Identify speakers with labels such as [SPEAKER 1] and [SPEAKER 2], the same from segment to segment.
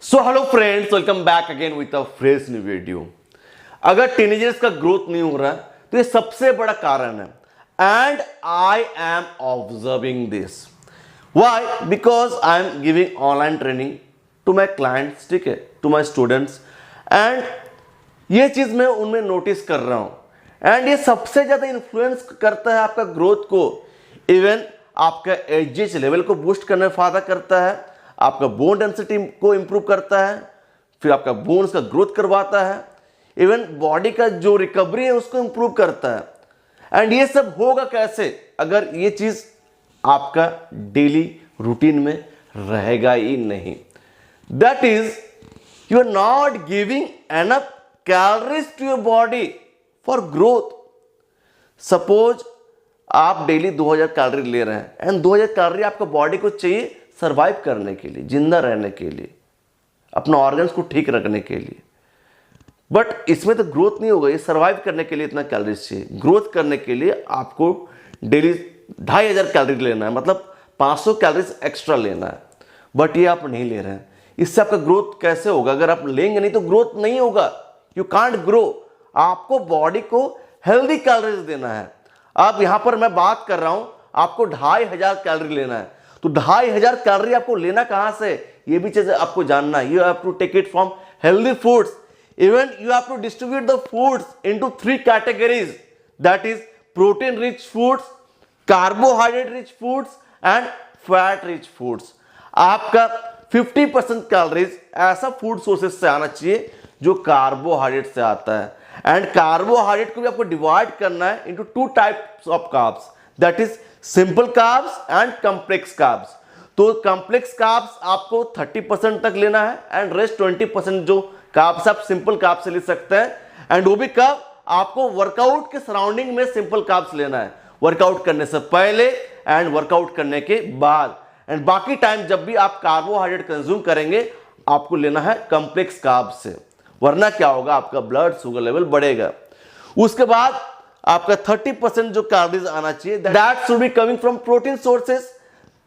[SPEAKER 1] So hello friends, welcome back again with a fresh new video. अगर teenagers का growth नहीं हो रहा तो ये सबसे बड़ा कारण है and I am observing this. Why? Because I am giving online training to my clients, ठीक है, टू माई स्टूडेंट्स, एंड ये चीज मैं उनमें नोटिस कर रहा हूं एंड ये सबसे ज्यादा इन्फ्लुएंस करता है आपका ग्रोथ को। इवन आपका एजीएच लेवल को बूस्ट करने में फायदा करता है, आपका बोन डेंसिटी को इंप्रूव करता है, फिर आपका बोन्स का ग्रोथ करवाता है, इवन बॉडी का जो रिकवरी है उसको इंप्रूव करता है। एंड ये सब होगा कैसे? अगर ये चीज आपका डेली रूटीन में रहेगा ही नहीं। That is you are not giving enough calories to your body for growth. Suppose आप डेली 2000 कैलोरी ले रहे हैं एंड 2000 कैलोरी आपका बॉडी को चाहिए सरवाइव करने के लिए, जिंदा रहने के लिए, अपना ऑर्गन्स को ठीक रखने के लिए। बट इसमें तो ग्रोथ नहीं होगा। ये सरवाइव करने के लिए इतना कैलोरीज चाहिए। ग्रोथ करने के लिए आपको डेली 2500 कैलोरी लेना है, मतलब 500 कैलोरीज एक्स्ट्रा लेना है। बट ये आप नहीं ले रहे हैं। इससे आपका ग्रोथ कैसे होगा? अगर आप लेंगे नहीं तो ग्रोथ नहीं होगा। You can't grow. आपको बॉडी को हेल्दी कैलोरीज देना है। अब यहां पर मैं बात कर रहा हूं, आपको 2500 कैलोरी लेना है, तो 2500 कैलोरी आपको लेना कहां से, ये भी चीज आपको जानना है। You have to take it from healthy foods. Even you have to distribute the foods into 3 categories, that is protein rich foods, carbohydrate rich foods and fat rich foods. आपका 50% कैलोरीज ऐसा फूड सोर्सेस से आना चाहिए जो carbohydrate से आता है। And carbohydrate को भी आपको डिवाइड करना है into 2 types of carbs, that is simple carbs and complex carbs. तो कॉम्प्लेक्स कार्ब्स आपको 30% तक लेना है एंड रेस्ट 20% जो कार्ब्स आप सिंपल कार्ब्स से ले सकते हैं। एंड वो भी कब? आपको वर्कआउट के सराउंडिंग में सिंपल कार्ब्स लेना है, वर्कआउट करने से पहले एंड वर्कआउट करने के बाद। एंड बाकी टाइम जब भी आप कार्बोहाइड्रेट कंज्यूम करेंगे आपको लेना है कॉम्प्लेक्स कार्ब्स से, वरना क्या होगा? आपका ब्लड शुगर लेवल बढ़ेगा। उसके बाद आपका 30% जो कैलोरीज आना चाहिए that should be coming from protein sources,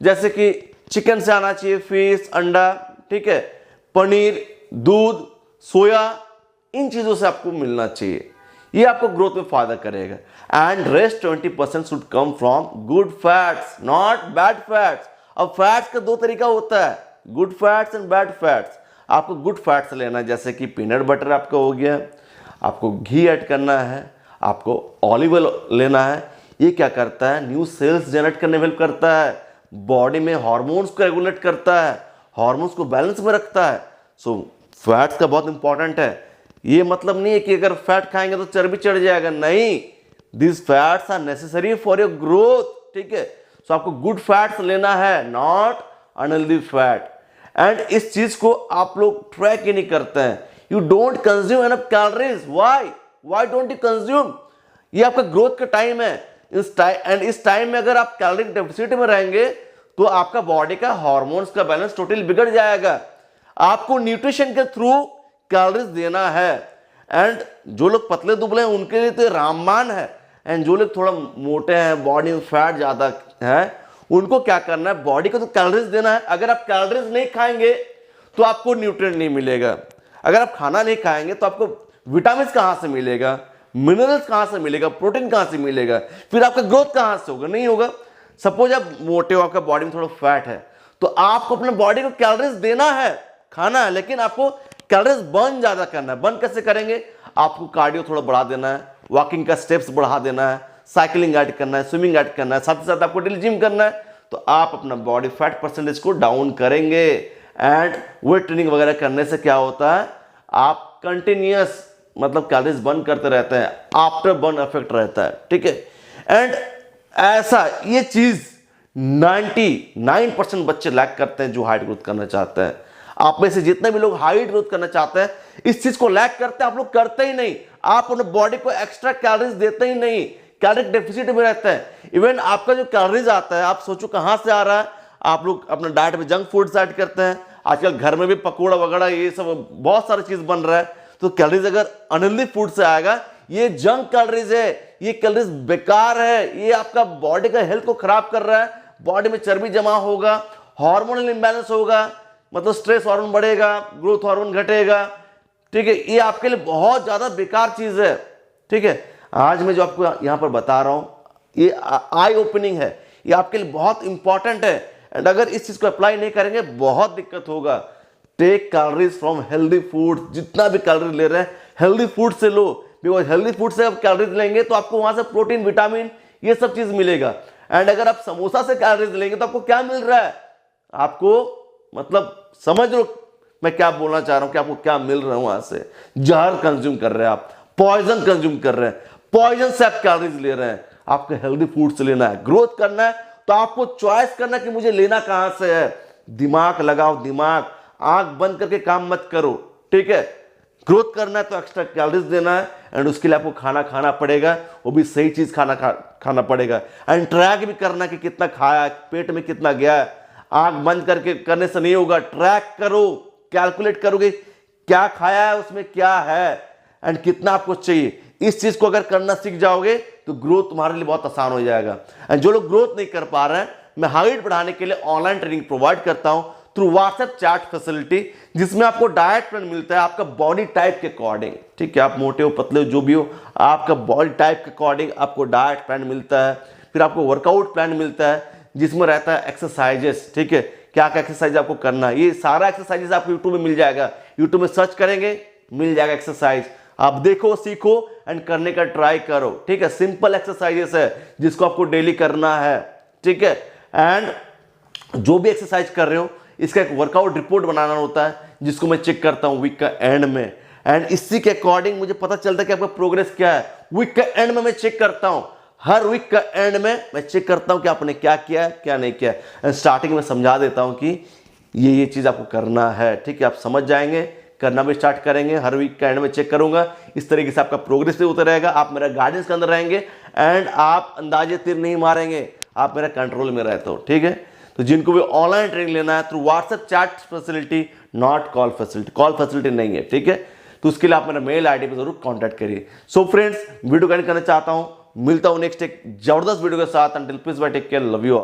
[SPEAKER 1] जैसे कि चिकन से आना चाहिए, फिश, अंडा, ठीक है, पनीर, दूध, सोया, इन चीजों से आपको मिलना चाहिए। ये आपको ग्रोथ में फायदा करेगा। And rest 20% should come from good fats, not bad fats. अब फैट्स का 2 तरीका होता है, good fats and bad fats. आपको गुड फैट्स लेना है, जैसे कि पीनट बटर आपका हो गया, आपको घी ऐड करना है, आपको ऑलिव ऑयल लेना है। ये क्या करता है? न्यू सेल्स जनरेट करने में हेल्प करता है, बॉडी में हार्मोन्स को रेगुलेट करता है, हार्मोन्स को बैलेंस में रखता है। सो फैट्स का बहुत इंपॉर्टेंट है। ये मतलब नहीं है कि अगर फैट खाएंगे तो चर्बी चढ़ जाएगा, नहीं। This fats are necessary for your growth, ठीक है। सो आपको गुड फैट्स लेना है, नॉट अनहेल्दी फैट। एंड इस चीज को आप लोग ट्रैक ही नहीं करते हैं। You don't consume enough calories. Why don't you consume? ये आपका ग्रोथ का टाइम है। इस टाइम में अगर आप कैलोरी डेफिसिट में रहेंगे तो आपका बॉडी का हार्मोन्स का बैलेंस टोटली बिगड़ जाएगा। आपको न्यूट्रिशन के थ्रू कैलोरीज देना है। एंड जो लोग पतले दुबले हैं उनके लिए तो रामबाण है, एंड जो लोग थोड़ा मोटे हैं, बॉडी में फैट ज्यादा है, उनको क्या करना है? बॉडी को तो कैलोरीज देना है। अगर आप कैलोरीज नहीं खाएंगे तो आपको न्यूट्रिएंट नहीं मिलेगा। अगर आप खाना नहीं खाएंगे तो आपको विटामिन कहां से मिलेगा, मिनरल्स कहां से मिलेगा, प्रोटीन कहां से मिलेगा, फिर आपका ग्रोथ कहां से होगा? नहीं होगा। सपोज आप मोटे हो, आपका बॉडी में थोड़ा फैट है, तो आपको अपने बॉडी को कैलोरीज देना है, खाना है, लेकिन आपको कैलोरीज बर्न ज्यादा करना है। बर्न कैसे करेंगे? आपको कार्डियो थोड़ा बढ़ा देना है, वॉकिंग का स्टेप्स बढ़ा देना है, साइकिलिंग ऐड करना है, स्विमिंग ऐड करना है, साथ ही साथ आपको डेली जिम करना है। तो आप अपना बॉडी फैट परसेंटेज को डाउन करेंगे। एंड वेट ट्रेनिंग वगैरह करने से क्या होता है? आप कंटिन्यूअस मतलब कैलोरीज बर्न करते रहते हैं, आफ्टर बर्न इफेक्ट रहता है, ठीक है। एंड ऐसा ये चीज 99% बच्चे लैक करते हैं जो हाइट ग्रोथ करना चाहते हैं। आप में से जितने भी लोग हाइट ग्रोथ करना चाहते हैं इस चीज को लैक करते हैं। आप लोग करते ही नहीं। आप अपने बॉडी को एक्स्ट्रा कैलोरीज देते ही नहीं, कैलोरी डेफिसिट में रहते हैं। इवन आपका जो कैलोरीज आता है आप सोचो कहां से आ रहा है? आप लोग अपने डाइट में जंक फूड्स ऐड करते हैं। आजकल घर में भी पकौड़ा वगैरह ये सब बहुत सारी चीज बन रहा है। तो कैलोरीज अगर अनहेल्दी फूड से आएगा, ये जंक कैलोरीज है, ये कैलोरीज बेकार है, ये आपका बॉडी का हेल्थ को खराब कर रहा है। बॉडी में चर्बी जमा होगा, हार्मोनल इंबैलेंस होगा, मतलब स्ट्रेस हार्मोन बढ़ेगा, ग्रोथ हार्मोन घटेगा, ठीक है। ये आपके लिए बहुत ज्यादा बेकार चीज है, ठीक है। आज मैं जो आपको यहां पर बता रहा हूं ये आई ओपनिंग है, ये आपके लिए बहुत इंपॉर्टेंट है। एंड अगर इस चीज को अप्लाई नहीं करेंगे बहुत दिक्कत होगा। Take calories from healthy food, जितना भी कैलोरी ले रहे हैं हेल्दी फूड से लो, बिकॉज हेल्दी फूड से आप कैलोरीज लेंगे तो आपको वहां से प्रोटीन, विटामिन, ये सब चीज मिलेगा। एंड अगर आप समोसा से कैलोरीज लेंगे तो आपको क्या मिल रहा है, आपको मतलब समझ लो मैं क्या बोलना चाह रहा हूं कि आपको क्या मिल रहा है वहां से। जहर कंज्यूम कर रहे हैं आप, पॉइजन कंज्यूम कर रहे हैं, पॉइजन से आप कैलोरीज ले रहे हैं। आपको हेल्दी फूड से लेना है, ग्रोथ करना है तो आपको चॉइस करना कि मुझे लेना कहां से है। दिमाग लगाओ, दिमाग, आंख बंद करके काम मत करो, ठीक है। ग्रोथ करना है तो एक्स्ट्रा कैलोरीज देना है एंड उसके लिए आपको खाना खाना पड़ेगा, वो भी सही चीज खाना पड़ेगा। एंड ट्रैक भी करना कि कितना खाया, पेट में कितना गया है। आंख बंद करके करने से नहीं होगा, ट्रैक करो, कैलकुलेट करोगे क्या खाया है, उसमें क्या है एंड कितना आपको चाहिए। इस चीज को अगर करना सीख जाओगे तो ग्रोथ तुम्हारे लिए बहुत आसान हो जाएगा। एंड जो लोग ग्रोथ नहीं कर पा रहे हैं, मैं हाइट बढ़ाने के लिए ऑनलाइन ट्रेनिंग प्रोवाइड करता हूं थ्रू व्हाट्सएप चैट फैसिलिटी, जिसमें आपको डाइट प्लान मिलता है आपका बॉडी टाइप के अकॉर्डिंग, ठीक है। आप मोटे हो, पतले हो, जो भी हो, आपका बॉडी टाइप के अकॉर्डिंग आपको डाइट प्लान मिलता है। फिर आपको वर्कआउट प्लान मिलता है जिसमें रहता है एक्सरसाइजेस, ठीक है। क्या क्या एक्सरसाइज आपको करना है, ये सारा एक्सरसाइजेस आपको यूट्यूब में मिल जाएगा। यूट्यूब में सर्च करेंगे मिल जाएगा एक्सरसाइज, आप देखो, सीखो एंड करने का ट्राई करो, ठीक है। सिंपल एक्सरसाइजेस है जिसको आपको डेली करना है, ठीक है। एंड जो भी एक्सरसाइज कर रहे हो इसका एक वर्कआउट रिपोर्ट बनाना होता है जिसको मैं चेक करता हूं वीक का एंड में। एंड इसी के अकॉर्डिंग मुझे पता चलता है कि आपका प्रोग्रेस क्या है। वीक का एंड में मैं चेक करता हूं, हर वीक का एंड में मैं चेक करता हूं कि आपने क्या किया है, क्या नहीं किया है। स्टार्टिंग में समझा देता हूं कि ये चीज आपको करना है, ठीक है। आप समझ जाएंगे, करना भी स्टार्ट करेंगे। हर वीक का एंड में चेक करूंगा, इस तरीके से आपका प्रोग्रेस भी होता रहेगा। आप मेरा गाइडेंस के अंदर रहेंगे एंड आप अंदाजे तीर नहीं मारेंगे, आप मेरा कंट्रोल में रहते हो, ठीक है। तो जिनको भी ऑनलाइन ट्रेनिंग लेना है through WhatsApp chat facility, not call facility, call facility नहीं है, ठीक है। तो उसके लिए आप मेरा मेल आईडी पे जरूर कांटेक्ट करिए। सो फ्रेंड्स, वीडियो को एंड करना चाहता हूं, मिलता हूं नेक्स्ट एक जबरदस्त वीडियो के साथ। Until peace bye, take care, love you all.